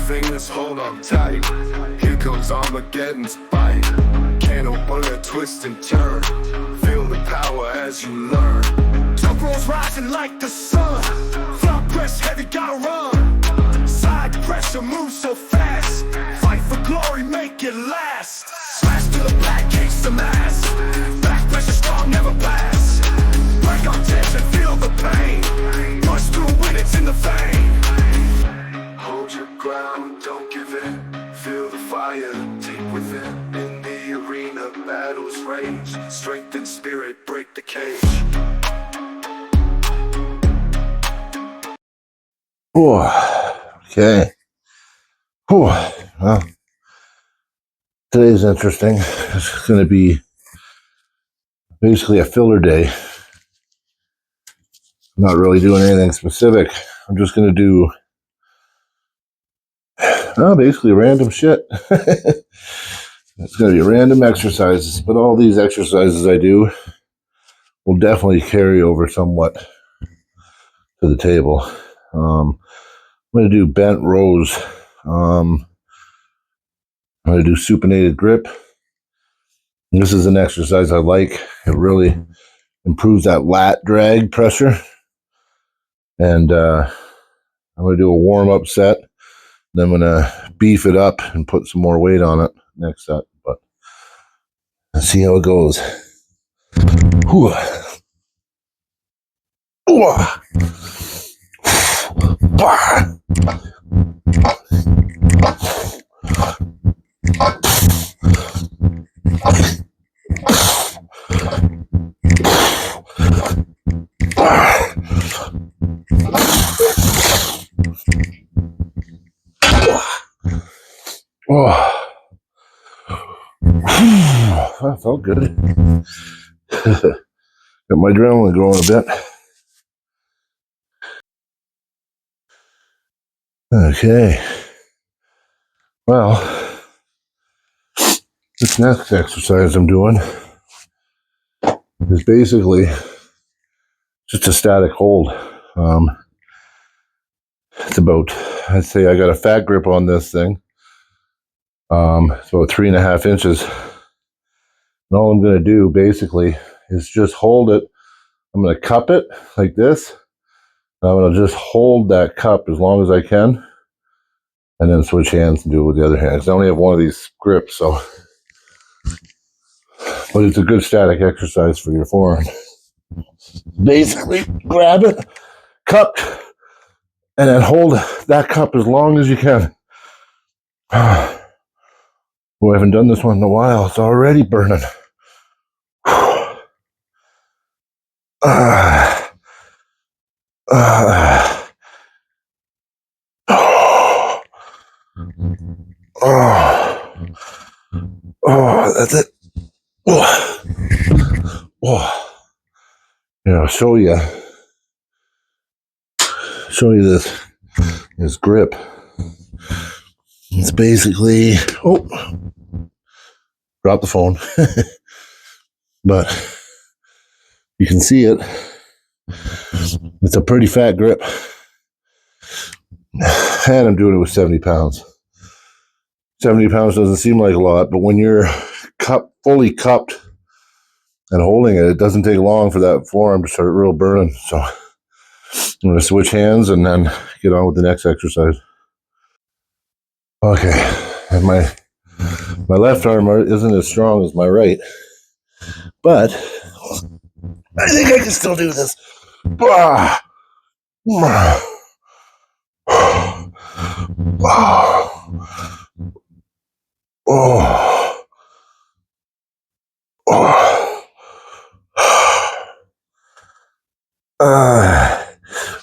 Fingers hold on tight. Here comes Armageddon's fight. Can't hold a twist and turn. Feel the power as you learn. Tempo's rising like the sun. Front press heavy, gotta run. Side pressure moves so fast. Fight for glory, make it last. Smash to the black, case the mass. Back pressure strong, never pass. Break on tension, feel the pain. Push through when it's in the vein. Hold your ground, don't give in. Feel the fire deep within. In the arena, battles rage. Strength and spirit break the cage. Okay. Well, today's interesting. It's going to be basically a filler day. I'm not really doing anything specific. I'm just going to do basically random shit. It's going to be random exercises, but all these exercises I do will definitely carry over somewhat to the table. I'm going to do bent rows. I'm going to do supinated grip. And this is an exercise I like. It really improves that lat drag pressure. And I'm going to do a warm-up set. Then I'm going to beef it up and put some more weight on it next set. But let's see how it goes. Whew. That felt good. Got my adrenaline going a bit. Okay. Well, this next exercise I'm doing is basically just a static hold. It's about, I'd say I got a fat grip on this thing. It's about 3.5 inches. And all I'm going to do basically is just hold it. I'm going to cup it like this. I'm going to just hold that cup as long as I can. And then switch hands and do it with the other hand. I only have one of these grips, so. But it's a good static exercise for your forearm. Basically, grab it, cup, and then hold that cup as long as you can. Boy, I haven't done this one in a while. It's already burning. That's it. Yeah, I'll show you this grip. It's basically, drop the phone. But you can see it. It's a pretty fat grip. And I'm doing it with 70 pounds. 70 pounds doesn't seem like a lot, but when you're fully cupped and holding it, it doesn't take long for that forearm to start real burning. So I'm going to switch hands and then get on with the next exercise. Okay, and my left arm isn't as strong as my right, but I think I can still do this.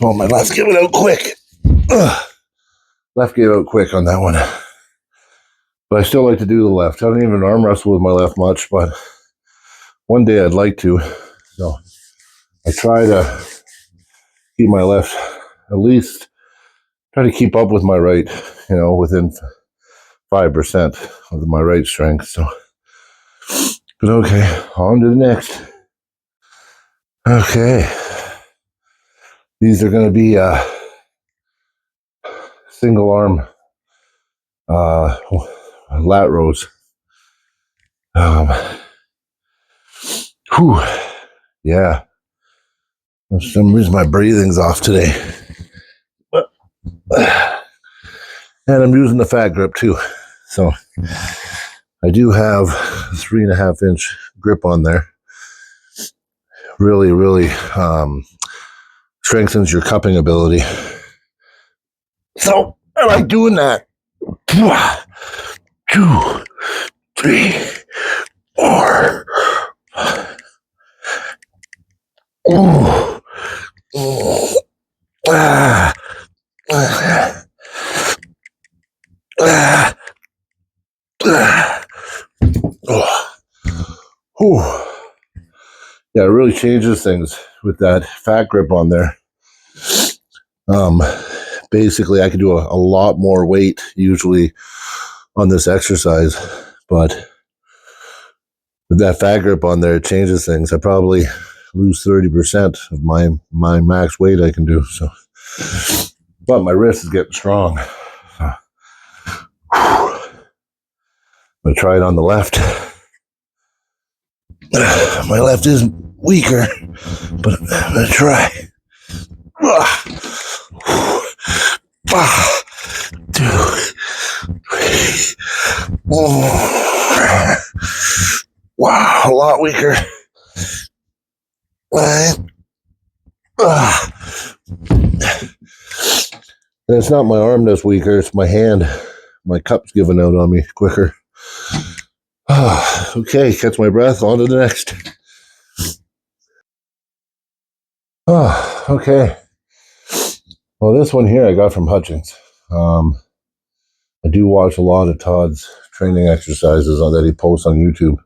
Well, my left's giving out quick. Left gave out quick on that one. But I still like to do the left. I don't even arm wrestle with my left much, but one day I'd like to. So I try to keep my left, at least try to keep up with my right, within 5% of my right strength. So But okay, on to the next. Okay. These are going to be single arm lat rows. Whew. Yeah. For some reason, my breathing's off today. And I'm using the fat grip too. So I do have a 3.5 inch grip on there. Really, really strengthens your cupping ability. So I like doing that. 1, 2, 3, 4. Ooh. Ah. Ah. Ah. Ah. Oh. Whew. Yeah, it really changes things with that fat grip on there. Basically, I could do a lot more weight usually on this exercise, but with that fat grip on there, it changes things. I probably lose 30% of my max weight I can do. So, but my wrist is getting strong. I'm gonna try it on the left. My left is weaker, but I'm gonna try. 2, 3. Wow, a lot weaker. And it's not my arm that's weaker, it's my hand. My cup's giving out on me quicker. Okay, catch my breath, on to the next. Okay. Well, this one here I got from Hutchings. I do watch a lot of Todd's training exercises that he posts on YouTube.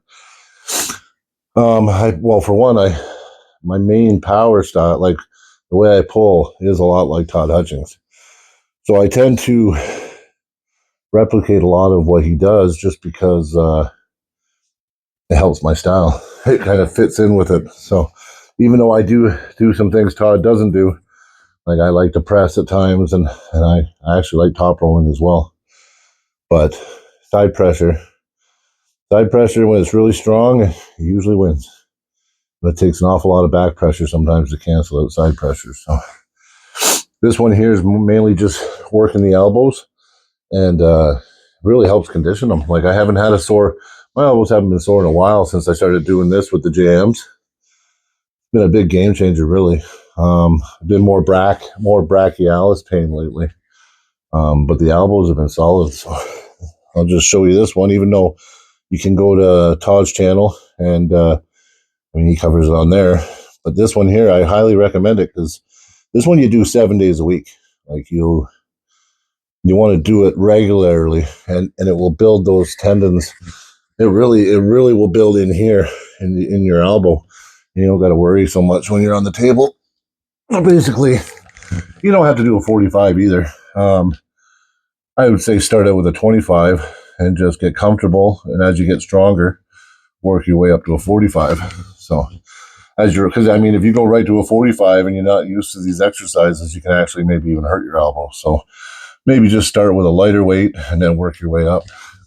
For one, my main power style, like the way I pull, is a lot like Todd Hutchings. So I tend to replicate a lot of what he does just because it helps my style. It kind of fits in with it. So even though I do some things Todd doesn't do, like I like to press at times, and I actually like top rolling as well. But side pressure when it's really strong, it usually wins. But it takes an awful lot of back pressure sometimes to cancel out side pressure. So this one here is mainly just working the elbows, and really helps condition them. Like I haven't had my elbows haven't been sore in a while since I started doing this with the JMs. It's been a big game changer, really. I've been more brachialis pain lately, but the elbows have been solid. So I'll just show you this one, even though you can go to Todd's channel and he covers it on there. But this one here, I highly recommend it because this one you do 7 days a week. Like you want to do it regularly, and it will build those tendons. It really will build in here in your elbow. You don't got to worry so much when you're on the table. Basically, you don't have to do a 45 either. I would say start out with a 25 and just get comfortable, and as you get stronger, work your way up to a 45. So because if you go right to a 45 and you're not used to these exercises, you can actually maybe even hurt your elbow. So maybe just start with a lighter weight and then work your way up.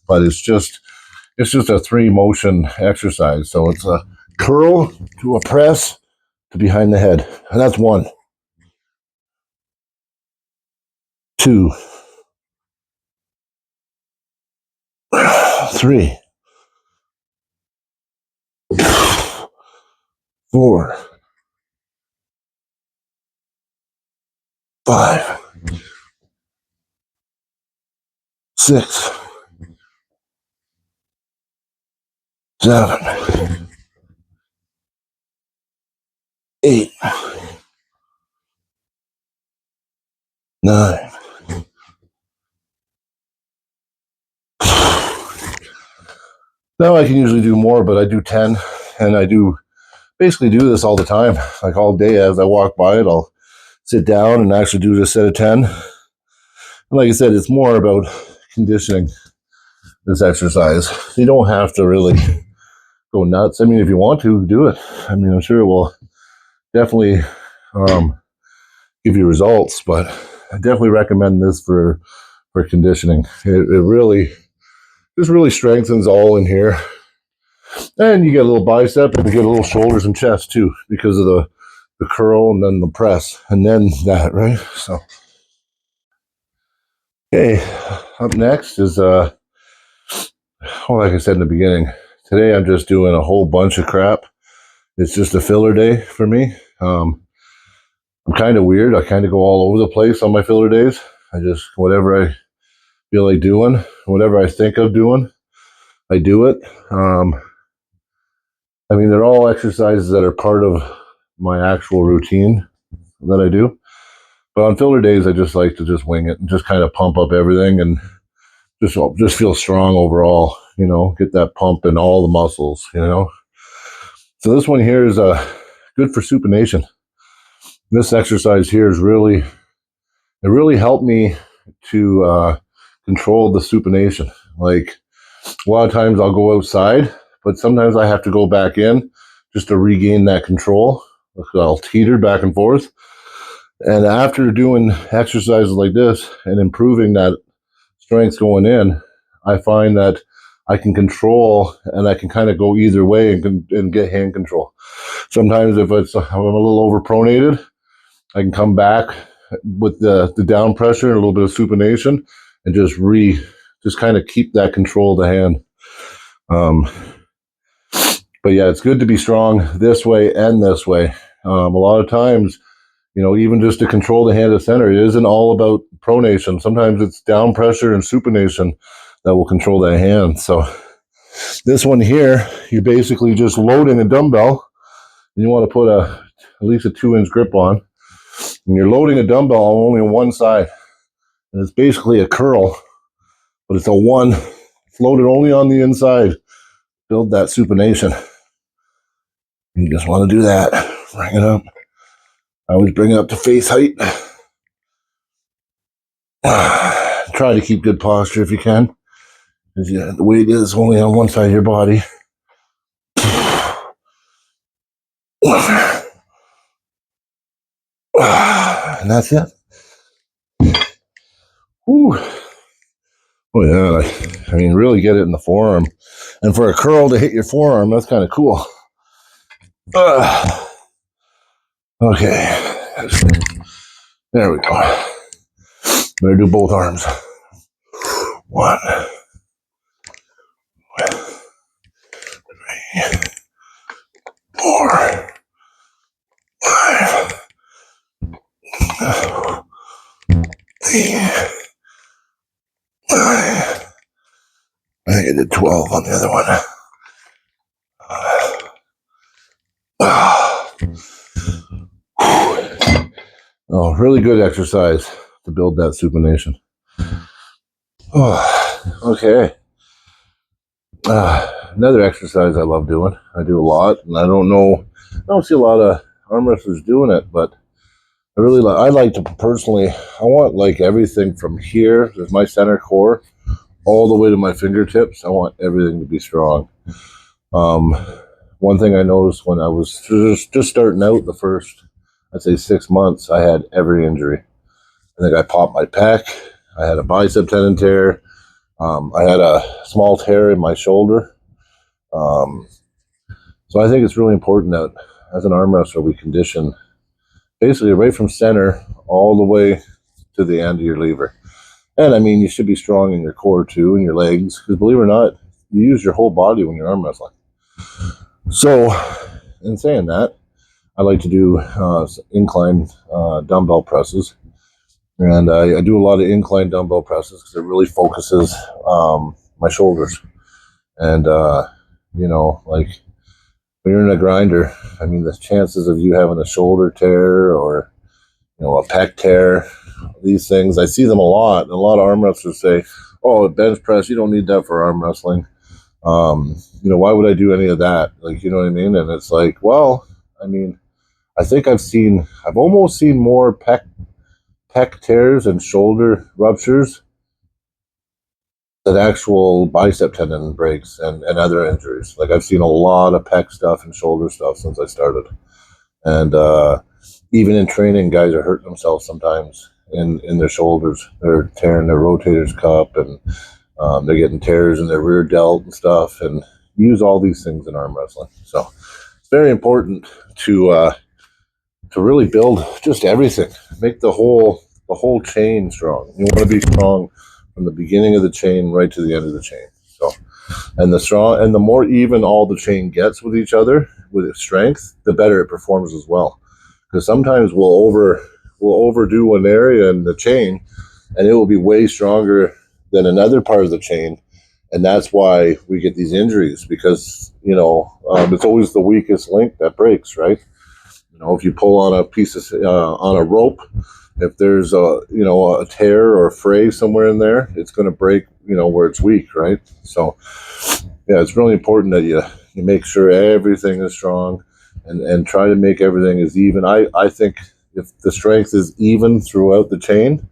But it's just a 3 motion exercise. So it's a curl to a press to behind the head. And that's 1. 2. 3. 4. 5. 6. 7. 8. 9. Now I can usually do more, but I do 10, and I basically do this all the time. Like all day as I walk by it, I'll sit down and actually do this set of 10. And like I said, it's more about conditioning this exercise. You don't have to really go nuts. I mean, if you want to, do it. I mean, I'm sure it will definitely give you results, but I definitely recommend this for conditioning. It really just really strengthens all in here. And you get a little bicep and you get a little shoulders and chest too because of the curl and then the press and then that, right? So, okay, up next is, well, like I said in the beginning, today I'm just doing a whole bunch of crap. It's just a filler day for me. I'm kind of weird. I kind of go all over the place on my filler days. I just, whatever I feel like doing, whatever I think of doing, I do it. I mean, they're all exercises that are part of my actual routine that I do. But on filler days, I just like to just wing it and just kind of pump up everything and just feel strong overall, you know, get that pump in all the muscles, you know. So this one here is good for supination. This exercise here is really, it really helped me to control the supination. Like a lot of times I'll go outside, but sometimes I have to go back in just to regain that control. I'll teeter back and forth. And after doing exercises like this and improving that strength going in, I find that I can control and I can kind of go either way and get hand control. Sometimes if I'm a little overpronated, I can come back with the down pressure and a little bit of supination and just kind of keep that control of the hand. But yeah, it's good to be strong this way and this way. A lot of times, you know, even just to control the hand at center, it isn't all about pronation. Sometimes it's down pressure and supination that will control that hand. So this one here, you're basically just loading a dumbbell, and you want to put at least a 2-inch grip on, and you're loading a dumbbell only on one side, and it's basically a curl, but it's it's loaded only on the inside. Build that supination. You just want to do that. Bring it up. I always bring it up to face height. Try to keep good posture if you can. Because the weight is only on one side of your body. And that's it. Whew. Oh yeah, I mean, really get it in the forearm. And for a curl to hit your forearm, that's kind of cool. Okay. There we go. Better do both arms. 1, 3, 4, 5, 8, 9. I think I did 12 on the other one. Oh, really good exercise to build that supination. Oh, okay. Another exercise I love doing. I do a lot, and I don't see a lot of arm wrestlers doing it, but I like to personally, I want like everything from here, there's my center core, all the way to my fingertips. I want everything to be strong. One thing I noticed when I was just starting out the first, I'd say 6 months, I had every injury. I think I popped my pec. I had a bicep tendon tear. I had a small tear in my shoulder. So I think it's really important that as an arm wrestler, we condition basically right from center all the way to the end of your lever. And I mean, you should be strong in your core too, and your legs, because believe it or not, you use your whole body when you're arm wrestling. So in saying that, I like to do incline dumbbell presses. And I do a lot of incline dumbbell presses because it really focuses my shoulders. And, you know, like when you're in a grinder, I mean, the chances of you having a shoulder tear or, you know, a pec tear, these things, I see them a lot. And a lot of arm wrestlers say, oh, bench press, you don't need that for arm wrestling. You know, why would I do any of that? Like, you know what I mean? And it's like, well, I mean, I think I've almost seen more pec tears and shoulder ruptures an actual bicep tendon breaks and other injuries. Like I've seen a lot of pec stuff and shoulder stuff since I started. And even in training, guys are hurting themselves sometimes in their shoulders. They're tearing their rotator's cup, and they're getting tears in their rear delt and stuff. And use all these things in arm wrestling. So it's very important to really build just everything. Make the whole chain strong. You want to be strong from the beginning of the chain right to the end of the chain. So, and the more even all the chain gets with each other with its strength, the better it performs as well. Because sometimes we'll overdo an area in the chain, and it will be way stronger than another part of the chain, and that's why we get these injuries. Because it's always the weakest link that breaks, right? If you pull on a piece of on a rope, if there's a tear or a fray somewhere in there, it's going to break where it's weak, right? So yeah, it's really important that you make sure everything is strong and try to make everything as even. I think if the strength is even throughout the chain,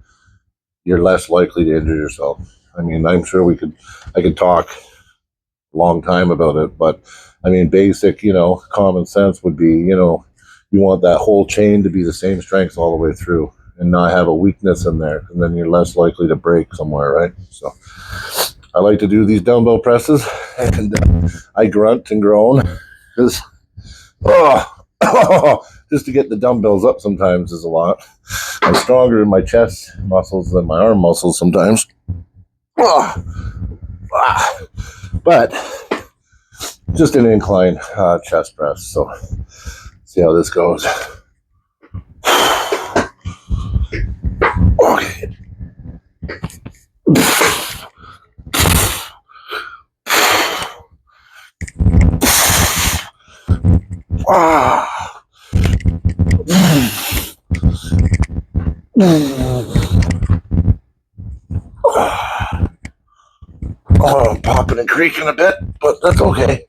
you're less likely to injure yourself. I mean, I'm sure I could talk a long time about it, but I mean, basic common sense would be you want that whole chain to be the same strength all the way through and not have a weakness in there, and then you're less likely to break somewhere, right? So I like to do these dumbbell presses, and I grunt and groan because just to get the dumbbells up sometimes is a lot. I'm stronger in my chest muscles than my arm muscles sometimes. But just an incline chest press. So see how this goes. Okay. Oh, I'm popping and creaking a bit, but that's okay.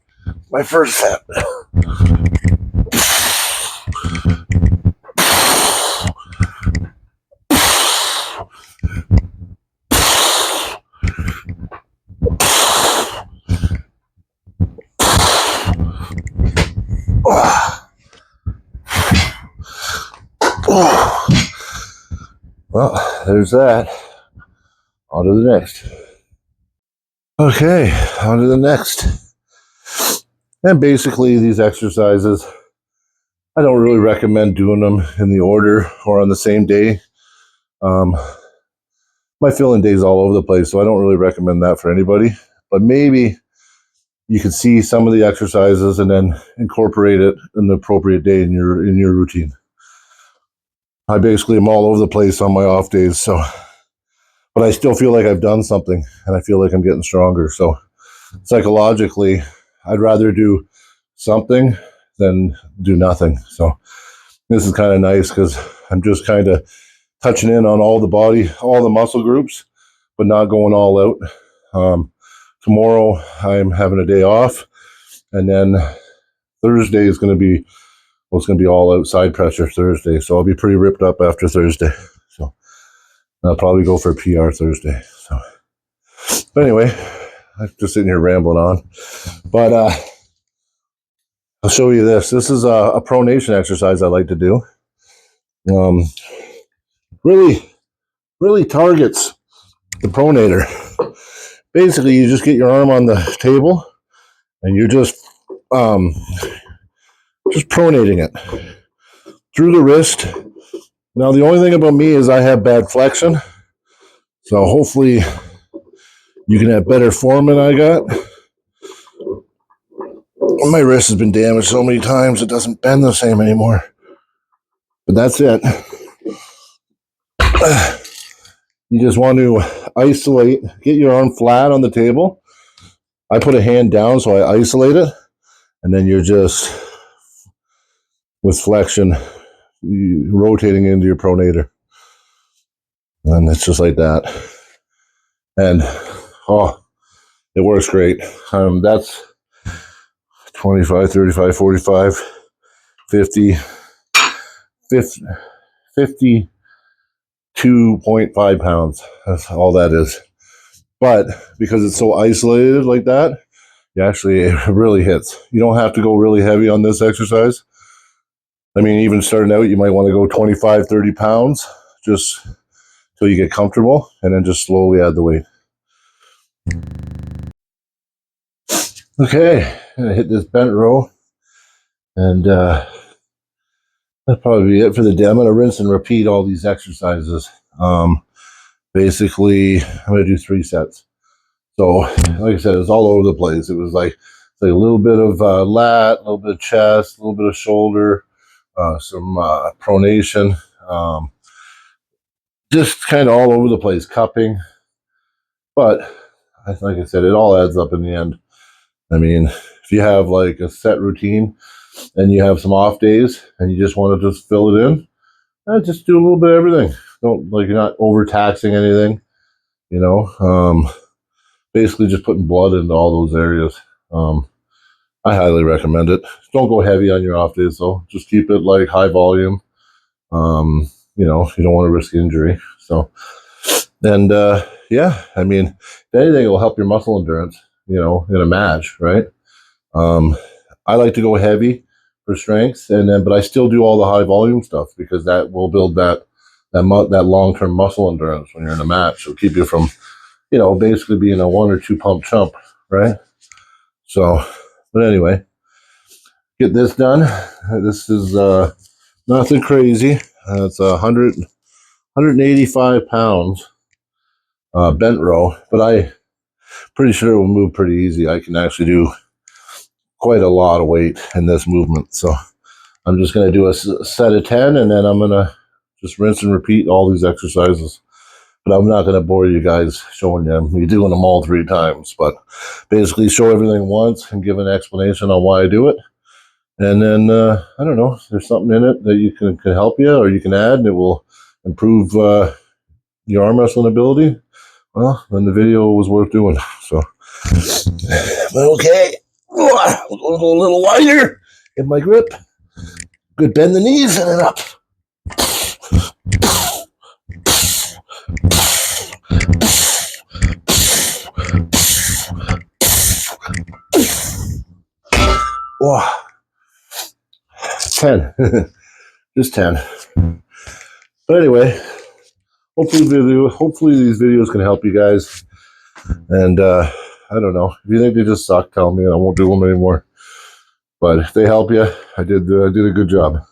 My first set. Well, there's that. On to the next. Okay, on to the next. And basically, these exercises, I don't really recommend doing them in the order or on the same day. My fill-in days all over the place, so I don't really recommend that for anybody. But maybe you can see some of the exercises and then incorporate it in the appropriate day in your routine. I basically am all over the place on my off days, so but I still feel like I've done something, and I feel like I'm getting stronger. So psychologically, I'd rather do something than do nothing. So this is kind of nice because I'm just kind of touching in on all the body, all the muscle groups, but not going all out. Tomorrow I'm having a day off, and then Thursday is going to be all outside pressure Thursday. So I'll be pretty ripped up after Thursday. So I'll probably go for a PR Thursday. So, but anyway, I'm just sitting here rambling on. But I'll show you this. This is a pronation exercise I like to do. Really targets the pronator. Basically, you just get your arm on the table, and you're just pronating it through the wrist. Now, the only thing about me is I have bad flexion, so hopefully you can have better form than I got. My wrist has been damaged so many times it doesn't bend the same anymore. But that's it. You just want to isolate, get your arm flat on the table. I put a hand down so I isolate it, and then you're just, with flexion, rotating into your pronator. And it's just like that. And, it works great. That's 25, 35, 45, 50, 52.5 pounds. That's all that is. But because it's so isolated like that, it really hits. You don't have to go really heavy on this exercise. I mean, even starting out, you might want to go 25, 30 pounds just till you get comfortable, and then just slowly add the weight. Okay, I'm gonna hit this bent row, and that'll probably be it for the day. I'm gonna rinse and repeat all these exercises. Basically, I'm gonna do 3 sets. So, like I said, it's all over the place. It was like a little bit of lat, a little bit of chest, a little bit of shoulder, some pronation, just kind of all over the place, cupping. But like I said, it all adds up in the end. I mean, if you have like a set routine and you have some off days and you just want to just fill it in, just do a little bit of everything. Don't, like, you're not overtaxing anything, you know. Basically just putting blood into all those areas. I highly recommend it. Don't go heavy on your off days though. Just keep it like high volume. You know, you don't want to risk injury. So, and yeah, I mean, if anything, it will help your muscle endurance, you know, in a match, right? I like to go heavy for strength, but I still do all the high volume stuff because that will build that long term muscle endurance when you're in a match. It'll keep you from, you know, basically being a 1 or 2 pump chump, right? So, but anyway, get this done. This is nothing crazy. It's 185 pounds bent row, but I'm pretty sure it will move pretty easy. I can actually do quite a lot of weight in this movement. So I'm just going to do a set of 10, and then I'm going to just rinse and repeat all these exercises. But I'm not going to bore you guys showing them. You're doing them all 3 times, but basically show everything once and give an explanation on why I do it. And then, I don't know, if there's something in it that you can help you or you can add and it will improve your arm wrestling ability, well, then the video was worth doing. So, okay. We'll go a little wider in my grip. Good, bend the knees and then up. Wow. 10. Just 10. But anyway, hopefully these videos can help you guys. And I don't know. If you think they just suck, tell me and I won't do them anymore. But if they help you, I did a good job.